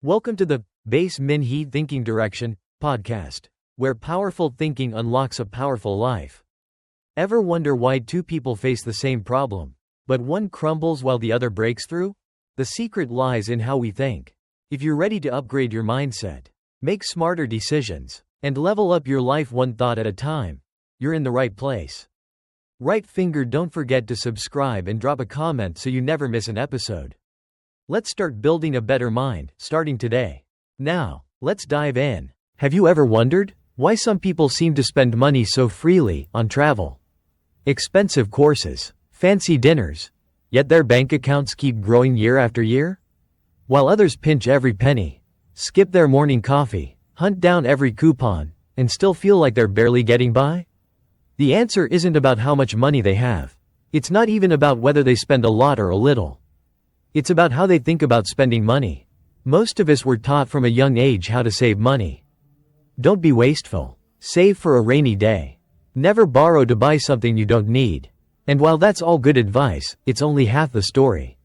Welcome to the Base Minhee Thinking Direction podcast, where powerful thinking unlocks a powerful life. Ever wonder why two people face the same problem, but one crumbles while the other breaks through? The secret lies in how we think. If you're ready to upgrade your mindset, make smarter decisions, and level up your life one thought at a time, you're in the right place. Right finger, don't forget to subscribe and drop a comment so you never miss an episode. Let's start building a better mind, starting today. Now, let's dive in. Have you ever wondered why some people seem to spend money so freely on travel, expensive courses, fancy dinners, yet their bank accounts keep growing year after year? While others pinch every penny, skip their morning coffee, hunt down every coupon, and still feel like they're barely getting by? The answer isn't about how much money they have. It's not even about whether they spend a lot or a little. It's about how they think about spending money. Most of us were taught from a young age how to save money. Don't be wasteful. Save for a rainy day. Never borrow to buy something you don't need. And while that's all good advice, it's only half the story.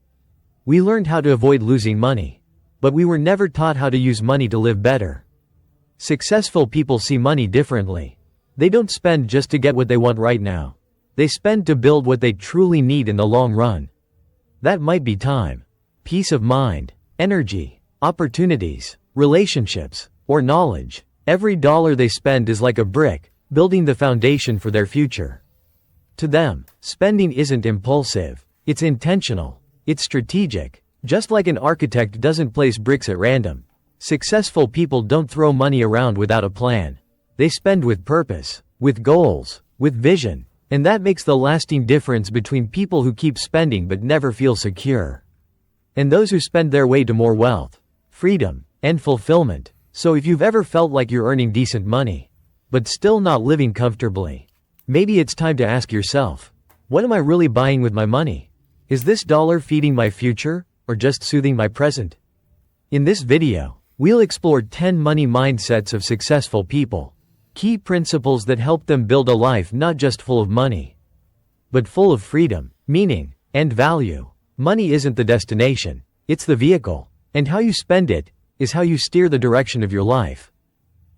We learned how to avoid losing money, but we were never taught how to use money to live better. Successful people see money differently. They don't spend just to get what they want right now. They spend to build what they truly need in the long run. That might be time, peace of mind, energy, opportunities, relationships, or knowledge. Every dollar they spend is like a brick, building the foundation for their future. To them, spending isn't impulsive, it's intentional, it's strategic. Just like an architect doesn't place bricks at random, successful people don't throw money around without a plan. They spend with purpose, with goals, with vision. And that makes the lasting difference between people who keep spending but never feel secure, and those who spend their way to more wealth, freedom, and fulfillment. So if you've ever felt like you're earning decent money, but still not living comfortably, maybe it's time to ask yourself, what am I really buying with my money? Is this dollar feeding my future, or just soothing my present? In this video, we'll explore 10 money mindsets of successful people. Key principles that help them build a life not just full of money, but full of freedom, meaning, and value. Money isn't the destination, it's the vehicle, and how you spend it is how you steer the direction of your life.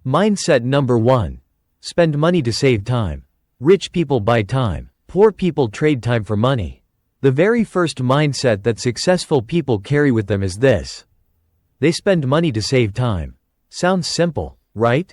Mindset number 1. Spend money to save time. Rich people buy time, poor people trade time for money. The very first mindset that successful people carry with them is this: they spend money to save time. Sounds simple, right?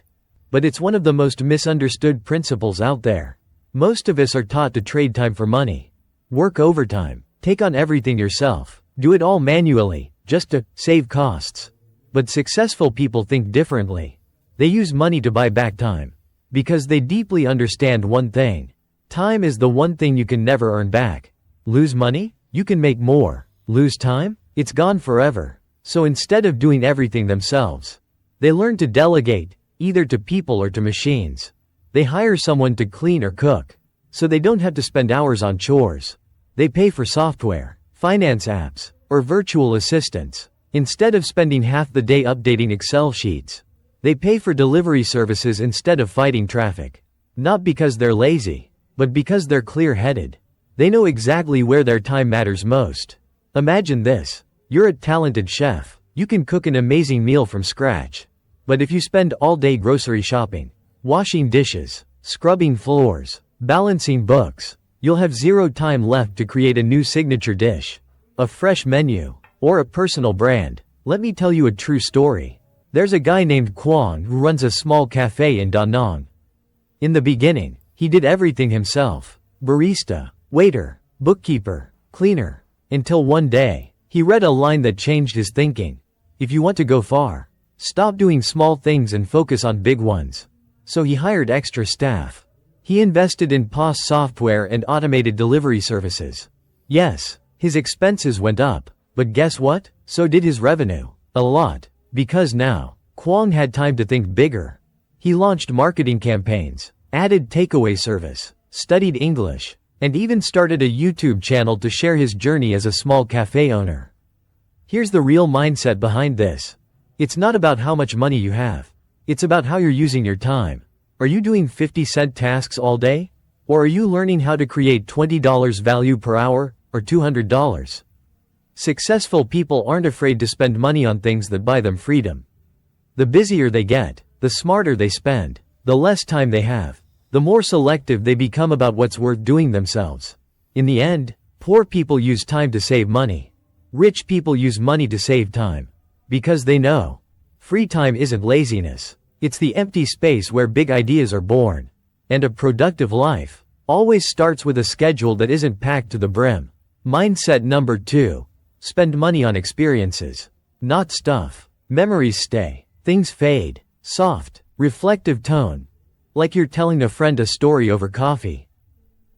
But it's one of the most misunderstood principles out there. Most of us are taught to trade time for money. Work overtime, take on everything yourself, do it all manually, just to save costs. But successful people think differently. They use money to buy back time. Because they deeply understand one thing. Time is the one thing you can never earn back. Lose money? You can make more. Lose time? It's gone forever. So instead of doing everything themselves, they learn to delegate, either to people or to machines. They hire someone to clean or cook, so they don't have to spend hours on chores. They pay for software, finance apps, or virtual assistants. Instead of spending half the day updating Excel sheets, they pay for delivery services instead of fighting traffic. Not because they're lazy, but because they're clear-headed. They know exactly where their time matters most. Imagine this: you're a talented chef. You can cook an amazing meal from scratch. But if you spend all day grocery shopping, washing dishes, scrubbing floors, balancing books, you'll have zero time left to create a new signature dish, a fresh menu, or a personal brand. Let me tell you a true story. There's a guy named Kwong who runs a small cafe in Da Nang. In the beginning, he did everything himself: barista, waiter, bookkeeper, cleaner. Until one day, he read a line that changed his thinking. If you want to go far, stop doing small things and focus on big ones. So he hired extra staff. He invested in POS software and automated delivery services. Yes, his expenses went up, but guess what? So did his revenue. A lot. Because now, Kwong had time to think bigger. He launched marketing campaigns, added takeaway service, studied English, and even started a YouTube channel to share his journey as a small cafe owner. Here's the real mindset behind this. It's not about how much money you have. It's about how you're using your time. Are you doing 50-cent tasks all day? Or are you learning how to create $20 value per hour, or $200? Successful people aren't afraid to spend money on things that buy them freedom. The busier they get, the smarter they spend, the less time they have, the more selective they become about what's worth doing themselves. In the end, poor people use time to save money. Rich people use money to save time. Because they know. Free time isn't laziness. It's the empty space where big ideas are born. And a productive life always starts with a schedule that isn't packed to the brim. Mindset number 2. Spend money on experiences. Not stuff. Memories stay. Things fade. Soft, reflective tone. Like you're telling a friend a story over coffee.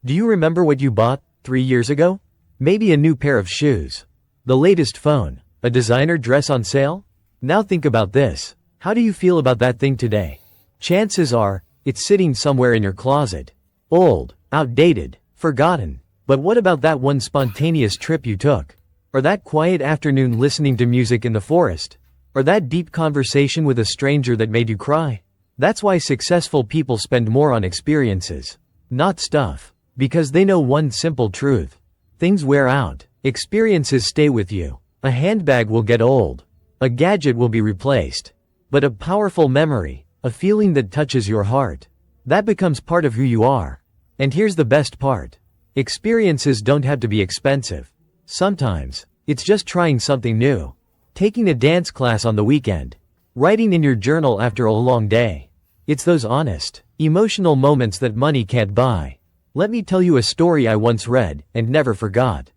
Do you remember what you bought 3 years ago? Maybe a new pair of shoes. The latest phone. A designer dress on sale? Now think about this. How do you feel about that thing today? Chances are, it's sitting somewhere in your closet. Old, outdated, forgotten. But what about that one spontaneous trip you took? Or that quiet afternoon listening to music in the forest? Or that deep conversation with a stranger that made you cry? That's why successful people spend more on experiences. Not stuff. Because they know one simple truth. Things wear out. Experiences stay with you. A handbag will get old. A gadget will be replaced. But a powerful memory, a feeling that touches your heart, that becomes part of who you are. And here's the best part. Experiences don't have to be expensive. Sometimes, it's just trying something new. Taking a dance class on the weekend. Writing in your journal after a long day. It's those honest, emotional moments that money can't buy. Let me tell you a story I once read and never forgot.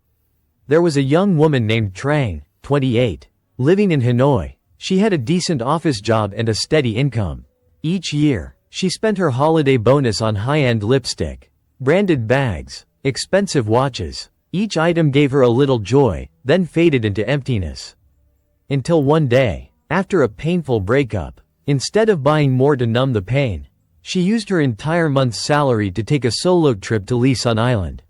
There was a young woman named Trang, 28, living in Hanoi. She had a decent office job and a steady income. Each year, she spent her holiday bonus on high-end lipstick, branded bags, expensive watches. Each item gave her a little joy, then faded into emptiness. Until one day, after a painful breakup, instead of buying more to numb the pain, she used her entire month's salary to take a solo trip to Lee Sun Island.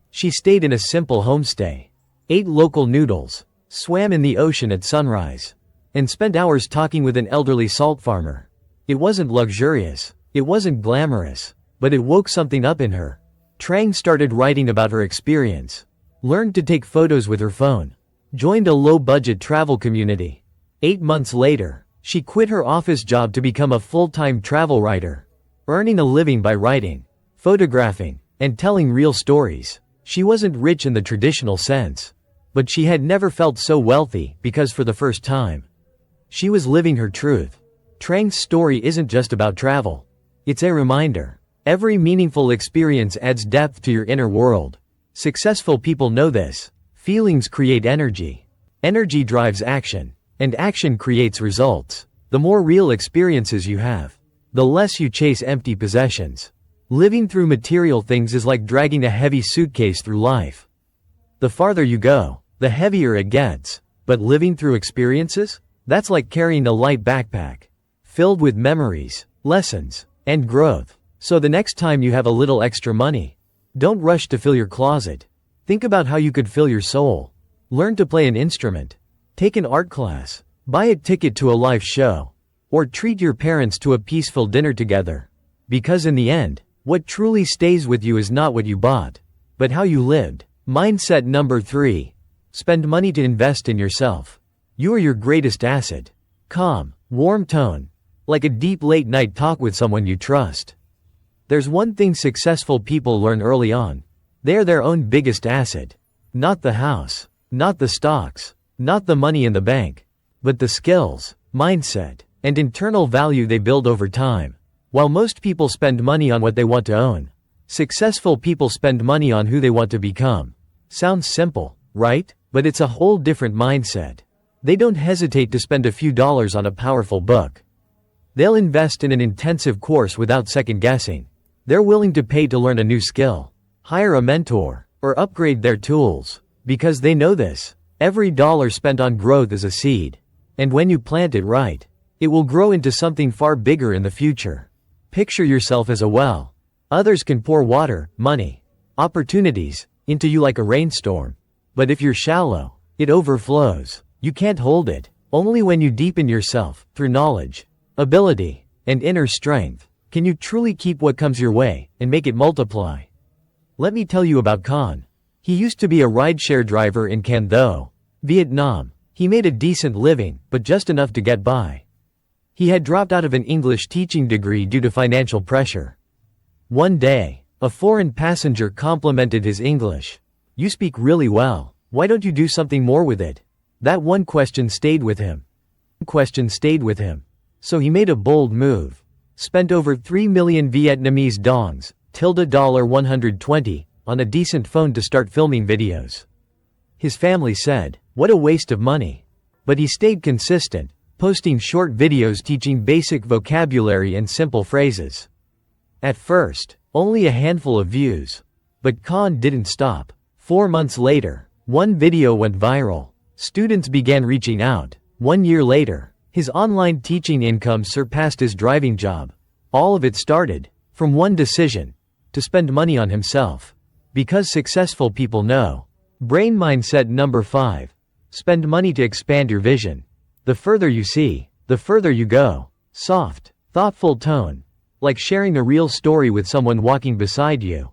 She stayed in a simple homestay, ate local noodles, swam in the ocean at sunrise, and spent hours talking with an elderly salt farmer. It wasn't luxurious, it wasn't glamorous, but it woke something up in her. Trang started writing about her experience, learned to take photos with her phone, joined a low-budget travel community. 8 months later, she quit her office job to become a full-time travel writer, earning a living by writing, photographing, and telling real stories. She wasn't rich in the traditional sense, but she had never felt so wealthy because for the first time, she was living her truth. Trang's story isn't just about travel. It's a reminder. Every meaningful experience adds depth to your inner world. Successful people know this. Feelings create energy. Energy drives action. And action creates results. The more real experiences you have, the less you chase empty possessions. Living through material things is like dragging a heavy suitcase through life. The farther you go, the heavier it gets. But living through experiences? That's like carrying a light backpack, filled with memories, lessons, and growth. So the next time you have a little extra money, don't rush to fill your closet. Think about how you could fill your soul. Learn to play an instrument. Take an art class. Buy a ticket to a live show. Or treat your parents to a peaceful dinner together. Because in the end, what truly stays with you is not what you bought, but how you lived. Mindset number 3. Spend money to invest in yourself. You are your greatest asset. Calm, warm tone. Like a deep late-night talk with someone you trust. There's one thing successful people learn early on. They are their own biggest asset. Not the house. Not the stocks. Not the money in the bank. But the skills, mindset, and internal value they build over time. While most people spend money on what they want to own, successful people spend money on who they want to become. Sounds simple, right? But it's a whole different mindset. They don't hesitate to spend a few dollars on a powerful book. They'll invest in an intensive course without second-guessing. They're willing to pay to learn a new skill, hire a mentor, or upgrade their tools. Because they know this. Every dollar spent on growth is a seed. And when you plant it right, it will grow into something far bigger in the future. Picture yourself as a well. Others can pour water, money, opportunities, into you like a rainstorm. But if you're shallow, it overflows. You can't hold it. Only when you deepen yourself, through knowledge, ability, and inner strength, can you truly keep what comes your way, and make it multiply. Let me tell you about Khan. He used to be a rideshare driver in Kandho. Vietnam. He made a decent living, but just enough to get by. He had dropped out of an English teaching degree due to financial pressure. One day, a foreign passenger complimented his English. "You speak really well. Why don't you do something more with it?" That one question stayed with him. So he made a bold move. Spent over 3 million Vietnamese dongs, $120, on a decent phone to start filming videos. His family said, "What a waste of money." But he stayed consistent, posting short videos teaching basic vocabulary and simple phrases. At first, only a handful of views. But Khan didn't stop. 4 months later, one video went viral. Students began reaching out. 1 year later, his online teaching income surpassed his driving job. All of it started from one decision: to spend money on himself. Because successful people know. Brain mindset number 5. Spend money to expand your vision. The further you see, the further you go. Soft, thoughtful tone. Like sharing a real story with someone walking beside you.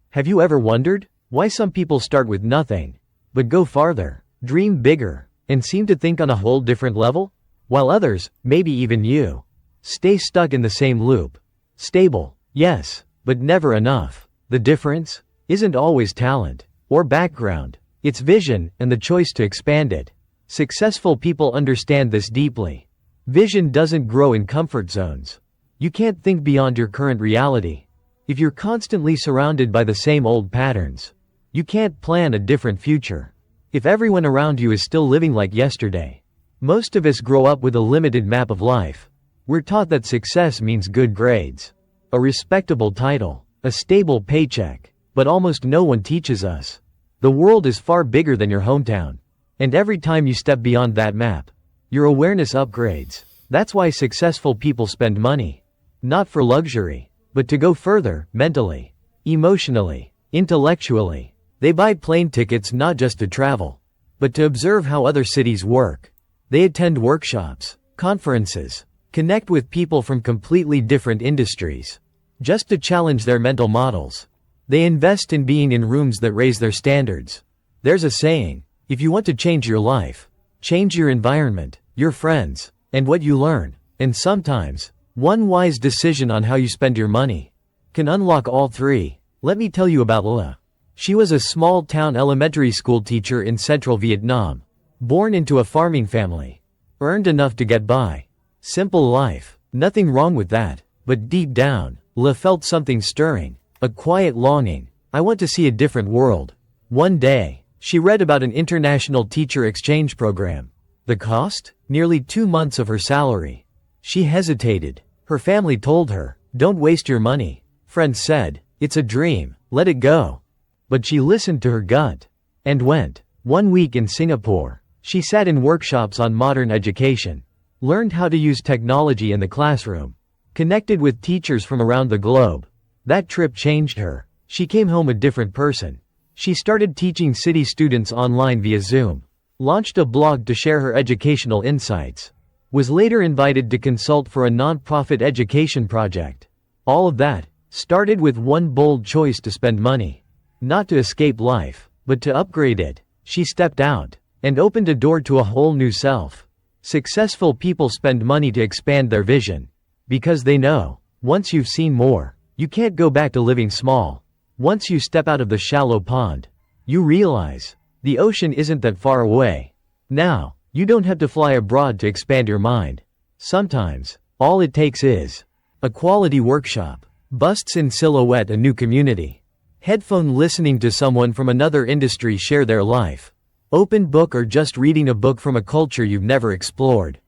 Have you ever wondered why some people start with nothing, but go farther, dream bigger, and seem to think on a whole different level? While others, maybe even you, stay stuck in the same loop. Stable, yes, but never enough. The difference isn't always talent or background. It's vision and the choice to expand it. Successful people understand this deeply. Vision doesn't grow in comfort zones. You can't think beyond your current reality. If you're constantly surrounded by the same old patterns, you can't plan a different future. If everyone around you is still living like yesterday. Most of us grow up with a limited map of life. We're taught that success means good grades, a respectable title, a stable paycheck, but almost no one teaches us. The world is far bigger than your hometown. And every time you step beyond that map, your awareness upgrades. That's why successful people spend money. Not for luxury, but to go further, mentally, emotionally, intellectually. They buy plane tickets not just to travel, but to observe how other cities work. They attend workshops, conferences, connect with people from completely different industries, just to challenge their mental models. They invest in being in rooms that raise their standards. There's a saying, if you want to change your life, change your environment, your friends, and what you learn. And sometimes, one wise decision on how you spend your money can unlock all three. Let me tell you about La. She was a small-town elementary school teacher in central Vietnam. Born into a farming family. Earned enough to get by. Simple life. Nothing wrong with that. But deep down, La felt something stirring. A quiet longing. I want to see a different world. One day, she read about an international teacher exchange program. The cost? Nearly 2 months of her salary. She hesitated. Her family told her, "Don't waste your money." Friends said, "It's a dream, let it go." But she listened to her gut. And went. 1 week in Singapore. She sat in workshops on modern education. Learned how to use technology in the classroom. Connected with teachers from around the globe. That trip changed her. She came home a different person. She started teaching city students online via Zoom. Launched a blog to share her educational insights. Was later invited to consult for a non-profit education project. All of that started with one bold choice to spend money. Not to escape life, but to upgrade it. She stepped out and opened a door to a whole new self. Successful people spend money to expand their vision. Because they know, once you've seen more, you can't go back to living small. Once you step out of the shallow pond, you realize the ocean isn't that far away. Now, you don't have to fly abroad to expand your mind. Sometimes, all it takes is a quality workshop. Busts in silhouette a new community. Headphone listening to someone from another industry share their life. Open book or just reading a book from a culture you've never explored.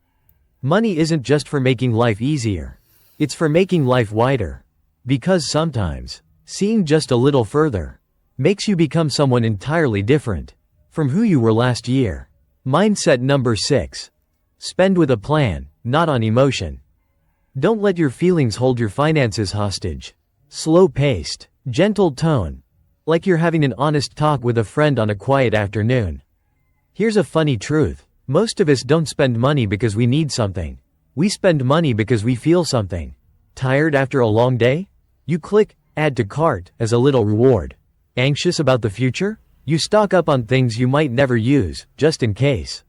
Money isn't just for making life easier. It's for making life wider. Because sometimes, seeing just a little further makes you become someone entirely different from who you were last year. Mindset number 6. Spend with a plan, not on emotion. Don't let your feelings hold your finances hostage. Slow-paced, gentle tone. Like you're having an honest talk with a friend on a quiet afternoon. Here's a funny truth. Most of us don't spend money because we need something. We spend money because we feel something. Tired after a long day? You click, add to cart, as a little reward. Anxious about the future? You stock up on things you might never use, just in case.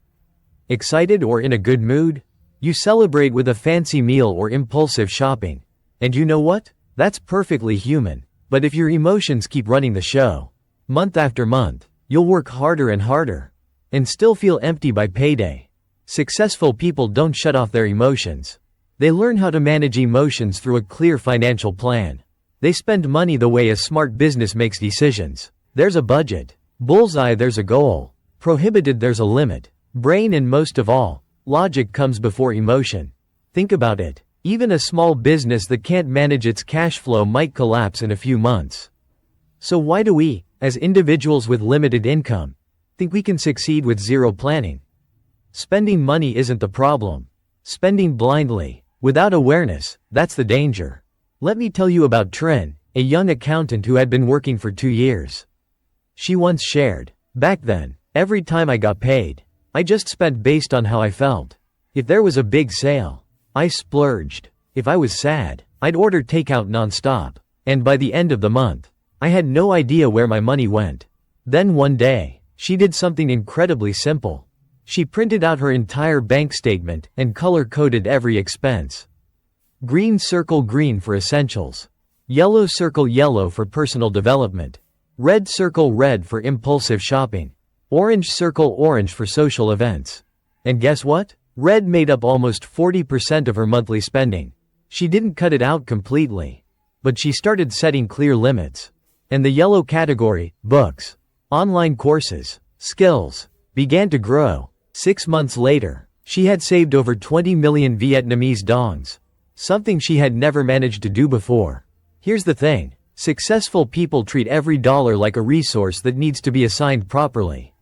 Excited or in a good mood? You celebrate with a fancy meal or impulsive shopping. And you know what? That's perfectly human. But if your emotions keep running the show, month after month, you'll work harder and harder, and still feel empty by payday. Successful people don't shut off their emotions. They learn how to manage emotions through a clear financial plan. They spend money the way a smart business makes decisions. There's a budget. Bullseye, there's a goal. Prohibited, there's a limit. Brain, and most of all, logic comes before emotion. Think about it. Even a small business that can't manage its cash flow might collapse in a few months. So why do we, as individuals with limited income, think we can succeed with zero planning? Spending money isn't the problem. Spending blindly, without awareness, that's the danger. Let me tell you about Trin, a young accountant who had been working for 2 years. She once shared, "Back then, every time I got paid, I just spent based on how I felt. If there was a big sale, I splurged. If I was sad, I'd order takeout nonstop. And by the end of the month, I had no idea where my money went." Then one day, she did something incredibly simple. She printed out her entire bank statement and color-coded every expense. Green circle green for essentials. Yellow circle yellow for personal development. Red circle red for impulsive shopping. Orange circle orange for social events. And guess what? Red made up almost 40% of her monthly spending. She didn't cut it out completely, but she started setting clear limits. And the yellow category, books, online courses, skills, began to grow. 6 months later, she had saved over 20 million Vietnamese dongs, something she had never managed to do before. Here's the thing. Successful people treat every dollar like a resource that needs to be assigned properly.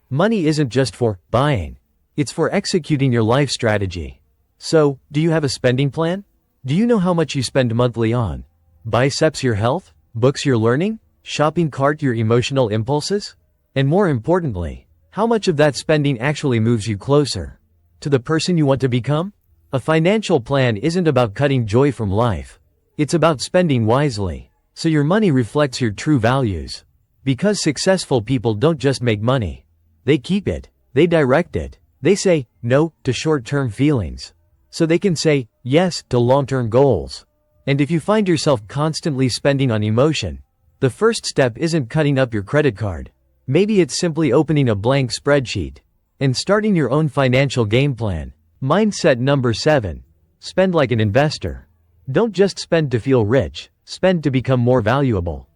Money isn't just for buying. It's for executing your life strategy. So, do you have a spending plan? Do you know how much you spend monthly on biceps, your health, books, your learning, shopping cart, your emotional impulses? And more importantly, how much of that spending actually moves you closer to the person you want to become? A financial plan isn't about cutting joy from life. It's about spending wisely, so your money reflects your true values. Because successful people don't just make money. They keep it. They direct it. They say no to short-term feelings, so they can say yes to long-term goals. And if you find yourself constantly spending on emotion, the first step isn't cutting up your credit card. Maybe it's simply opening a blank spreadsheet and starting your own financial game plan. Mindset number 7. Spend like an investor. Don't just spend to feel rich, spend to become more valuable.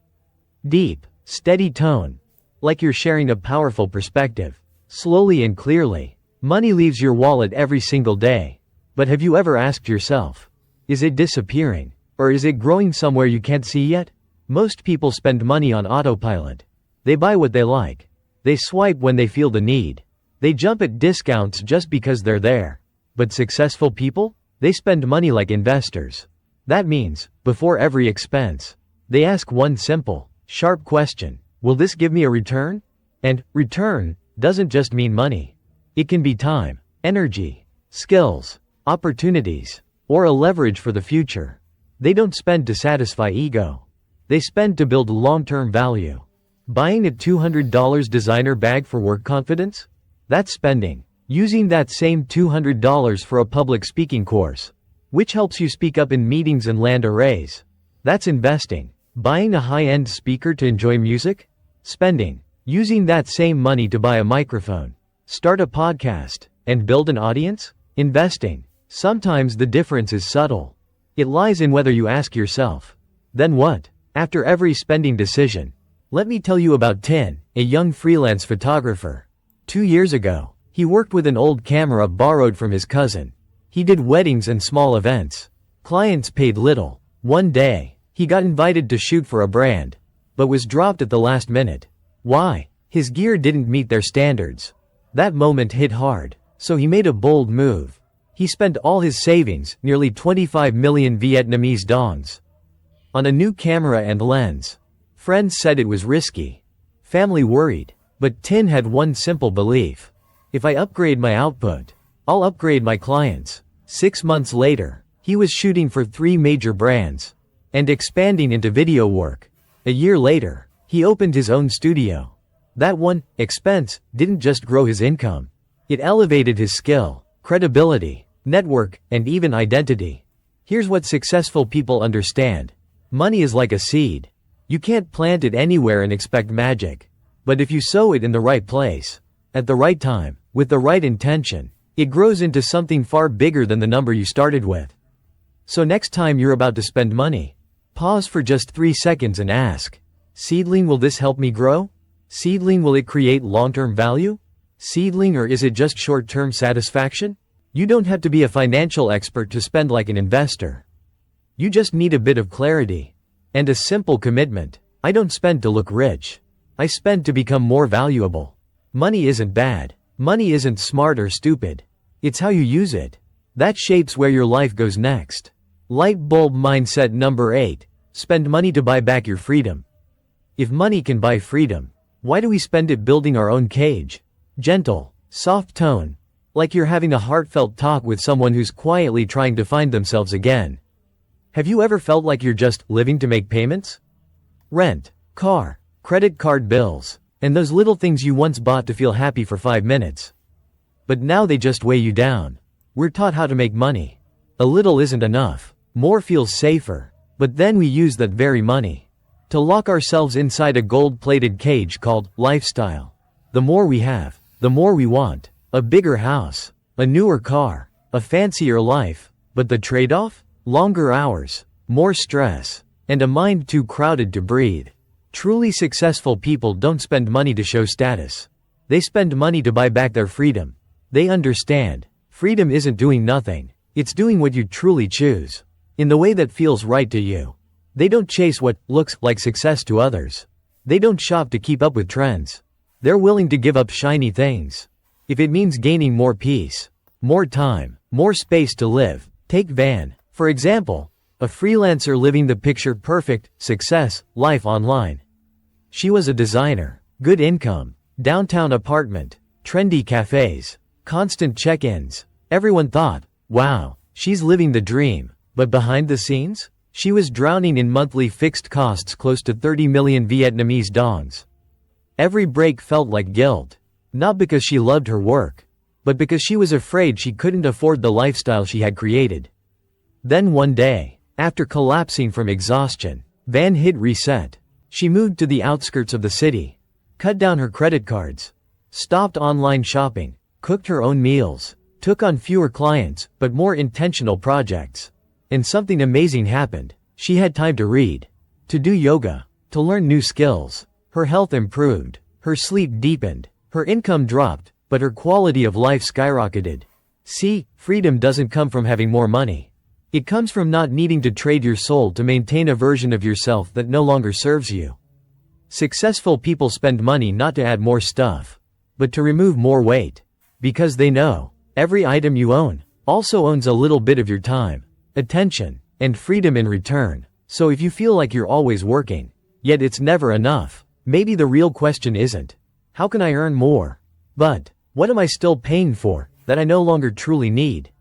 Deep, steady tone. Like you're sharing a powerful perspective. Slowly and clearly. Money leaves your wallet every single day. But have you ever asked yourself, is it disappearing? Or is it growing somewhere you can't see yet? Most people spend money on autopilot. They buy what they like. They swipe when they feel the need. They jump at discounts just because they're there. But successful people? They spend money like investors. That means, before every expense, they ask one simple, sharp question. Will this give me a return? And return doesn't just mean money. It can be time, energy, skills, opportunities, or a leverage for the future. They don't spend to satisfy ego. They spend to build long-term value. Buying a $200 designer bag for work confidence? That's spending. Using that same $200 for a public speaking course, which helps you speak up in meetings and land a raise. That's investing. Buying a high-end speaker to enjoy music? Spending. Using that same money to buy a microphone, start a podcast, and build an audience? Investing. Sometimes the difference is subtle. It lies in whether you ask yourself, then what? After every spending decision. Let me tell you about Tin, a young freelance photographer. 2 years ago, he worked with an old camera borrowed from his cousin. He did weddings and small events. Clients paid little. One day, he got invited to shoot for a brand, but was dropped at the last minute. Why? His gear didn't meet their standards. That moment hit hard, so he made a bold move. He spent all his savings, nearly 25 million Vietnamese dongs, on a new camera and lens. Friends said it was risky. Family worried. But Tin had one simple belief. If I upgrade my output, I'll upgrade my clients. 6 months later, he was shooting for 3 major brands and expanding into video work. A year later, he opened his own studio. That one expense didn't just grow his income. It elevated his skill, credibility, network, and even identity. Here's what successful people understand. Money is like a seed. You can't plant it anywhere and expect magic. But if you sow it in the right place, at the right time, with the right intention, it grows into something far bigger than the number you started with. So next time you're about to spend money, pause for just 3 seconds and ask, seedling, will this help me grow? Seedling, will it create long-term value? Seedling, or is it just short-term satisfaction? You don't have to be a financial expert to spend like an investor. You just need a bit of clarity and a simple commitment. I don't spend to look rich. I spend to become more valuable. Money isn't bad. Money isn't smart or stupid. It's how you use it that shapes where your life goes next. Light bulb mindset number 8. Spend money to buy back your freedom. If money can buy freedom, why do we spend it building our own cage? Gentle, soft tone, like you're having a heartfelt talk with someone who's quietly trying to find themselves again. Have you ever felt like you're just living to make payments? Rent, car, credit card bills, and those little things you once bought to feel happy for 5 minutes. But now they just weigh you down. We're taught how to make money. A little isn't enough. More feels safer. But then we use that very money to lock ourselves inside a gold-plated cage called lifestyle. The more we have, the more we want. A bigger house, a newer car, a fancier life. But the trade-off? Longer hours, more stress, and a mind too crowded to breathe. Truly successful people don't spend money to show status. They spend money to buy back their freedom. They understand freedom isn't doing nothing. It's doing what you truly choose, in the way that feels right to you. They don't chase what looks like success to others. They don't shop to keep up with trends. They're willing to give up shiny things if it means gaining more peace, more time, more space to live. Take Van, for example, a freelancer living the picture-perfect success life online. She was a designer, good income, downtown apartment, trendy cafes, constant check-ins. Everyone thought, wow, she's living the dream. But behind the scenes, she was drowning in monthly fixed costs close to 30 million Vietnamese dongs. Every break felt like guilt, not because she loved her work, but because she was afraid she couldn't afford the lifestyle she had created. Then one day, after collapsing from exhaustion, Van hit reset. She moved to the outskirts of the city, cut down her credit cards, stopped online shopping, cooked her own meals, took on fewer clients, but more intentional projects. And something amazing happened. She had time to read, to do yoga, to learn new skills. Her health improved, her sleep deepened, her income dropped, but her quality of life skyrocketed. See, freedom doesn't come from having more money. It comes from not needing to trade your soul to maintain a version of yourself that no longer serves you. Successful people spend money not to add more stuff, but to remove more weight. Because they know, every item you own also owns a little bit of your time, attention, and freedom in return. So if you feel like you're always working, yet it's never enough, maybe the real question isn't, how can I earn more? But, what am I still paying for, that I no longer truly need?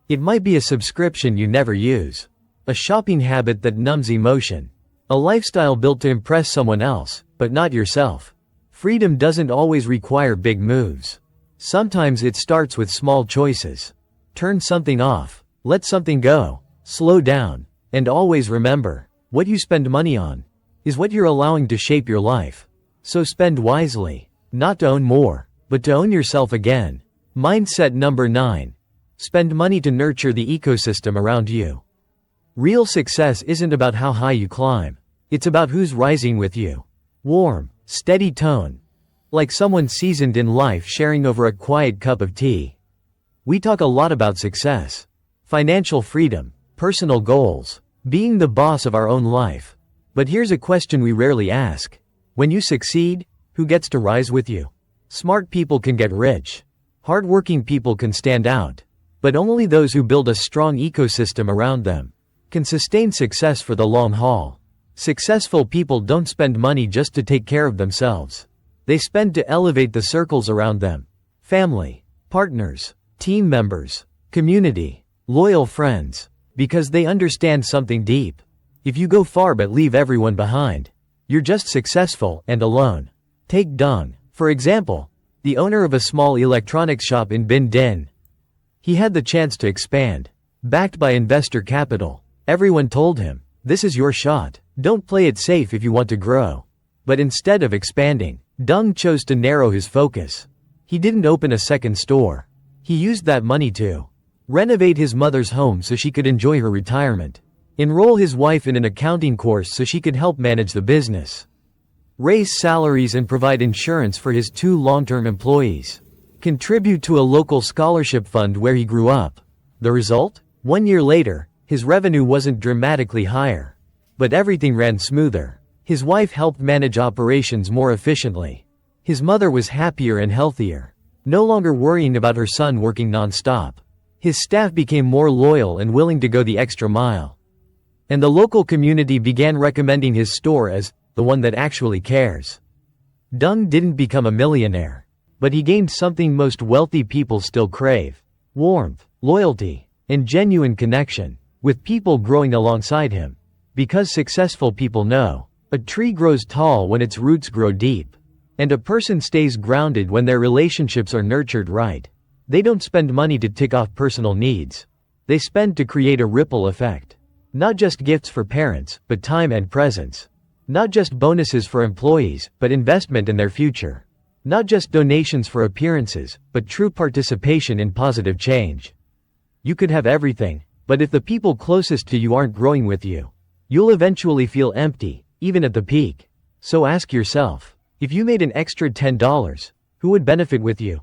It might be a subscription you never use, a shopping habit that numbs emotion, a lifestyle built to impress someone else, but not yourself. Freedom doesn't always require big moves. Sometimes it starts with small choices. Turn something off, let something go, slow down, and always remember, what you spend money on is what you're allowing to shape your life. So spend wisely, not to own more, but to own yourself again. Mindset number 9. Spend money to nurture the ecosystem around you. Real success isn't about how high you climb. It's about who's rising with you. Warm, steady tone. Like someone seasoned in life sharing over a quiet cup of tea. We talk a lot about success, financial freedom, personal goals, being the boss of our own life. But here's a question we rarely ask. When you succeed, who gets to rise with you? Smart people can get rich. Hardworking people can stand out. But only those who build a strong ecosystem around them can sustain success for the long haul. Successful people don't spend money just to take care of themselves. They spend to elevate the circles around them. Family, partners, team members, community, loyal friends. Because they understand something deep. If you go far but leave everyone behind, you're just successful and alone. Take Dung, for example, the owner of a small electronics shop in Bin Din. He had the chance to expand. Backed by investor capital, everyone told him, "This is your shot. Don't play it safe if you want to grow." But instead of expanding, Dung chose to narrow his focus. He didn't open a second store. He used that money to renovate his mother's home so she could enjoy her retirement, enroll his wife in an accounting course so she could help manage the business, raise salaries and provide insurance for his 2 long-term employees, contribute to a local scholarship fund where he grew up. The result? 1 year later, his revenue wasn't dramatically higher, but everything ran smoother. His wife helped manage operations more efficiently. His mother was happier and healthier, no longer worrying about her son working non-stop. His staff became more loyal and willing to go the extra mile. And the local community began recommending his store as the one that actually cares. Dung didn't become a millionaire, but he gained something most wealthy people still crave: warmth, loyalty, and genuine connection with people growing alongside him. Because successful people know, a tree grows tall when its roots grow deep, and a person stays grounded when their relationships are nurtured right. They don't spend money to tick off personal needs. They spend to create a ripple effect. Not just gifts for parents, but time and presence. Not just bonuses for employees, but investment in their future. Not just donations for appearances, but true participation in positive change. You could have everything, but if the people closest to you aren't growing with you, you'll eventually feel empty, even at the peak. So ask yourself, if you made an extra $10, who would benefit with you?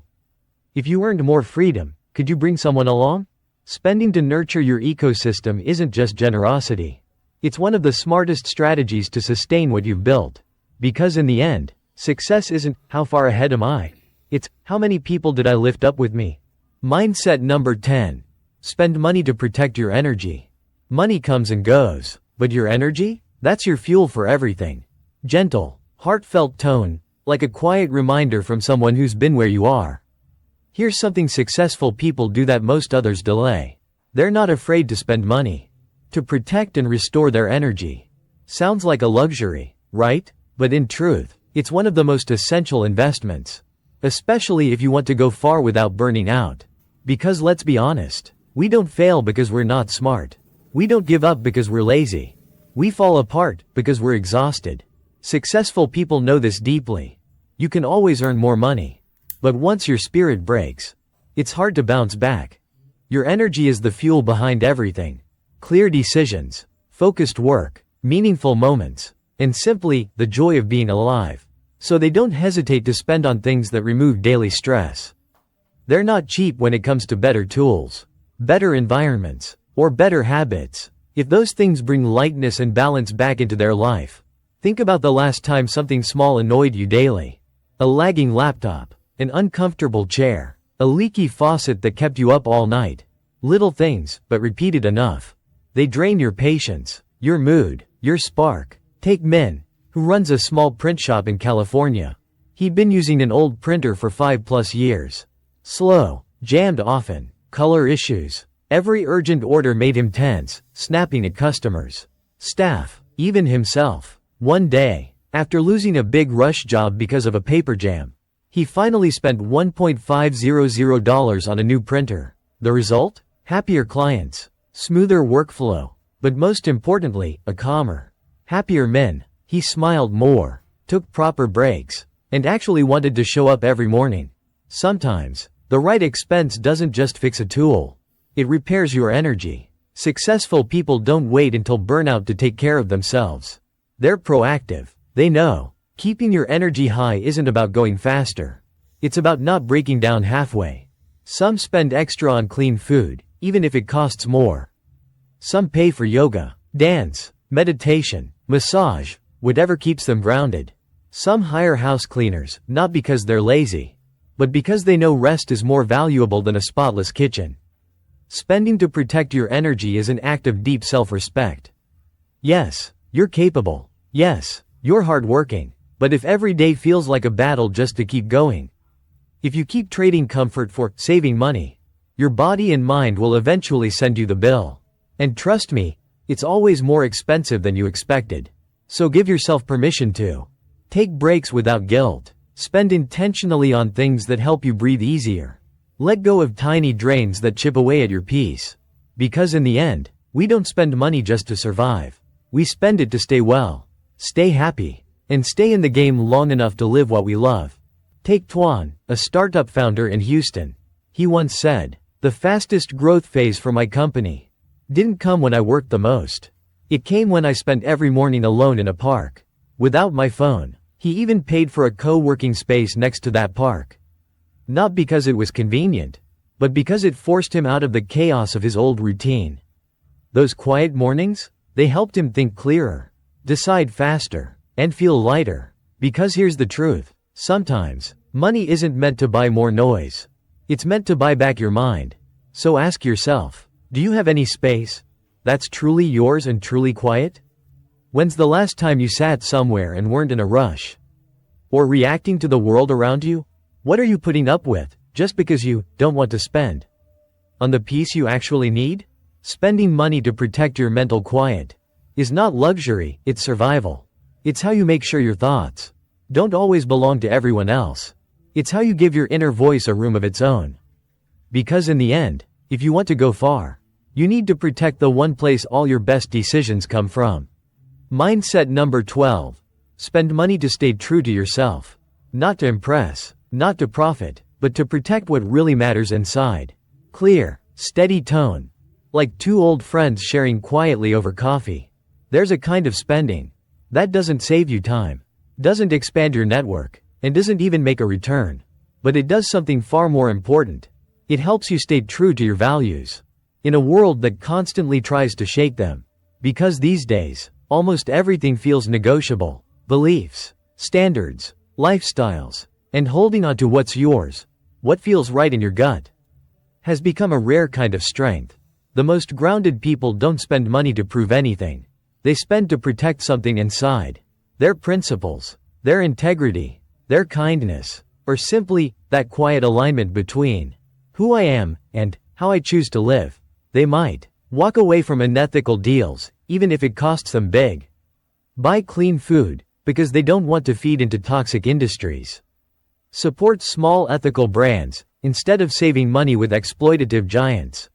If you earned more freedom, could you bring someone along? Spending to nurture your ecosystem isn't just generosity. It's one of the smartest strategies to sustain what you've built. Because in the end, success isn't, how far ahead am I? It's, how many people did I lift up with me? Mindset number 10. Spend money to protect your energy. Money comes and goes, but your energy? That's your fuel for everything. Gentle, heartfelt tone, like a quiet reminder from someone who's been where you are. Here's something successful people do that most others delay. They're not afraid to spend money to protect and restore their energy. Sounds like a luxury, right? But in truth, it's one of the most essential investments. Especially if you want to go far without burning out. Because let's be honest, we don't fail because we're not smart. We don't give up because we're lazy. We fall apart because we're exhausted. Successful people know this deeply. You can always earn more money. But once your spirit breaks, it's hard to bounce back. Your energy is the fuel behind everything. Clear decisions, focused work, meaningful moments, and simply, the joy of being alive. So they don't hesitate to spend on things that remove daily stress. They're not cheap when it comes to better tools, better environments, or better habits. If those things bring lightness and balance back into their life. Think about the last time something small annoyed you daily. A lagging laptop, an uncomfortable chair, a leaky faucet that kept you up all night. Little things, but repeated enough. They drain your patience, your mood, your spark. Take Min, who runs a small print shop in California. He'd been using an old printer for 5+ years. Slow, jammed often, color issues. Every urgent order made him tense, snapping at customers, staff, even himself. One day, after losing a big rush job because of a paper jam, he finally spent $1,500 on a new printer. The result? Happier clients, smoother workflow, but most importantly, a calmer, happier Min. He smiled more, took proper breaks, and actually wanted to show up every morning. Sometimes, the right expense doesn't just fix a tool. It repairs your energy. Successful people don't wait until burnout to take care of themselves. They're proactive. They know, keeping your energy high isn't about going faster. It's about not breaking down halfway. Some spend extra on clean food, even if it costs more. Some pay for yoga, dance, meditation, massage, whatever keeps them grounded. Some hire house cleaners, not because they're lazy, but because they know rest is more valuable than a spotless kitchen. Spending to protect your energy is an act of deep self-respect. Yes, you're capable. Yes, you're hardworking. But if every day feels like a battle just to keep going, if you keep trading comfort for saving money, your body and mind will eventually send you the bill. And trust me, it's always more expensive than you expected. So give yourself permission to take breaks without guilt. Spend intentionally on things that help you breathe easier. Let go of tiny drains that chip away at your peace. Because in the end, we don't spend money just to survive. We spend it to stay well, stay happy, and stay in the game long enough to live what we love. Take Tuan, a startup founder in Houston. He once said, "The fastest growth phase for my company didn't come when I worked the most. It came when I spent every morning alone in a park, without my phone." He even paid for a co-working space next to that park. Not because it was convenient, but because it forced him out of the chaos of his old routine. Those quiet mornings, they helped him think clearer, decide faster, and feel lighter. Because here's the truth, sometimes, money isn't meant to buy more noise. It's meant to buy back your mind. So ask yourself, do you have any space that's truly yours and truly quiet? When's the last time you sat somewhere and weren't in a rush? Or reacting to the world around you? What are you putting up with, just because you don't want to spend on the peace you actually need? Spending money to protect your mental quiet is not luxury, it's survival. It's how you make sure your thoughts don't always belong to everyone else. It's how you give your inner voice a room of its own. Because in the end, if you want to go far, you need to protect the one place all your best decisions come from. Mindset number 12. Spend money to stay true to yourself. Not to impress, not to profit, but to protect what really matters inside. Clear, steady tone. Like two old friends sharing quietly over coffee. There's a kind of spending that doesn't save you time, doesn't expand your network, and doesn't even make a return. But it does something far more important. It helps you stay true to your values in a world that constantly tries to shake them. Because these days, almost everything feels negotiable. Beliefs, standards, lifestyles, and holding on to what's yours, what feels right in your gut, has become a rare kind of strength. The most grounded people don't spend money to prove anything. They spend to protect something inside. Their principles, their integrity, their kindness, or simply that quiet alignment between who I am and how I choose to live. They might walk away from unethical deals, even if it costs them big. Buy clean food, because they don't want to feed into toxic industries. Support small ethical brands, instead of saving money with exploitative giants.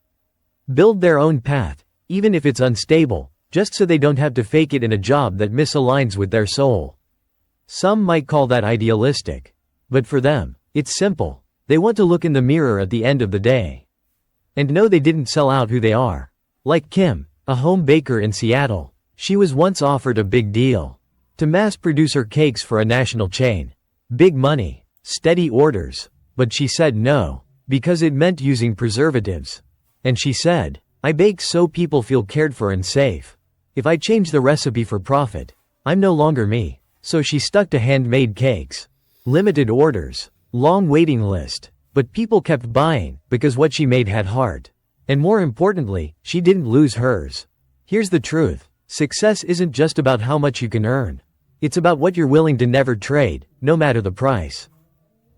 Build their own path, even if it's unstable, just so they don't have to fake it in a job that misaligns with their soul. Some might call that idealistic. But for them, it's simple. They want to look in the mirror at the end of the day and know they didn't sell out who they are. Like Kim, a home baker in Seattle. She was once offered a big deal to mass produce her cakes for a national chain. Big money, steady orders. But she said no, because it meant using preservatives. And she said, "I bake so people feel cared for and safe. If I change the recipe for profit, I'm no longer me." So she stuck to handmade cakes. Limited orders, long waiting list. But people kept buying, because what she made had heart. And more importantly, she didn't lose hers. Here's the truth. Success isn't just about how much you can earn. It's about what you're willing to never trade, no matter the price.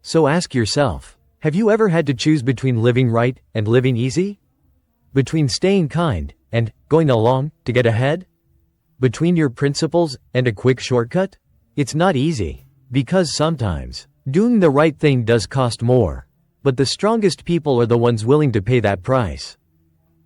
So ask yourself, have you ever had to choose between living right and living easy? Between staying kind and going along to get ahead? Between your principles and a quick shortcut? It's not easy. Because sometimes, doing the right thing does cost more. But the strongest people are the ones willing to pay that price.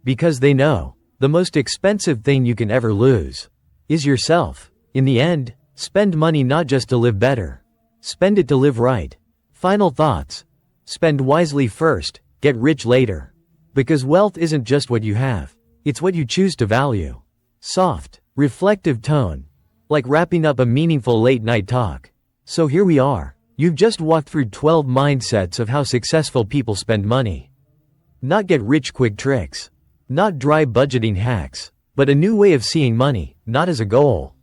Because they know, the most expensive thing you can ever lose is yourself. In the end, spend money not just to live better. Spend it to live right. Final thoughts. Spend wisely first, get rich later. Because wealth isn't just what you have. It's what you choose to value. Soft, reflective tone. Like wrapping up a meaningful late-night talk. So here we are. You've just walked through 12 mindsets of how successful people spend money. Not get-rich-quick tricks. Not dry budgeting hacks. But a new way of seeing money, not as a goal,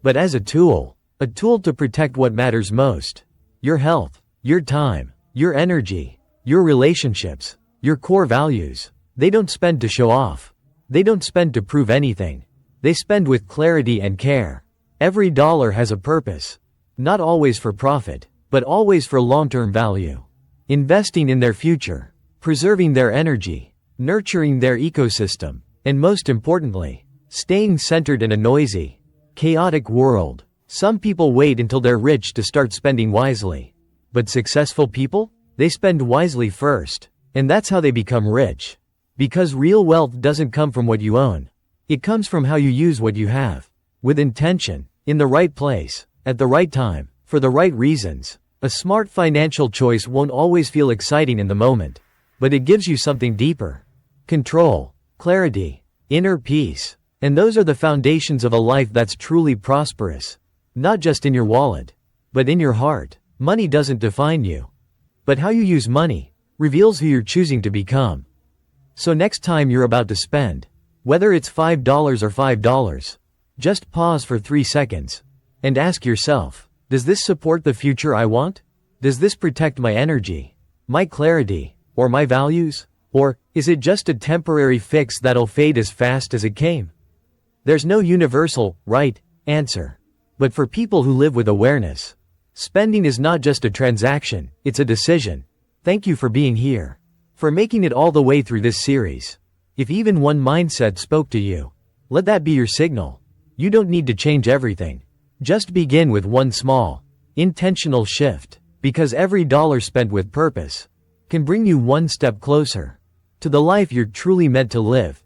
but as a tool. A tool to protect what matters most. Your health, your time, your energy, your relationships, your core values. They don't spend to show off. They don't spend to prove anything. They spend with clarity and care. Every dollar has a purpose. Not always for profit, but always for long-term value. Investing in their future, preserving their energy, nurturing their ecosystem, and most importantly, staying centered in a noisy, chaotic world. Some people wait until they're rich to start spending wisely. But successful people? They spend wisely first. And that's how they become rich. Because real wealth doesn't come from what you own. It comes from how you use what you have. With intention, in the right place, at the right time, for the right reasons. A smart financial choice won't always feel exciting in the moment. But it gives you something deeper. Control, clarity, inner peace. And those are the foundations of a life that's truly prosperous. Not just in your wallet, but in your heart. Money doesn't define you. But how you use money reveals who you're choosing to become. So next time you're about to spend, whether it's $5 or $5, just pause for 3 seconds and ask yourself, does this support the future I want? Does this protect my energy, my clarity, or my values? Or is it just a temporary fix that'll fade as fast as it came? There's no universal, right, answer. But for people who live with awareness, spending is not just a transaction, it's a decision. Thank you for being here. For making it all the way through this series. If even one mindset spoke to you, let that be your signal. You don't need to change everything. Just begin with one small, intentional shift, because every dollar spent with purpose can bring you one step closer to the life you're truly meant to live.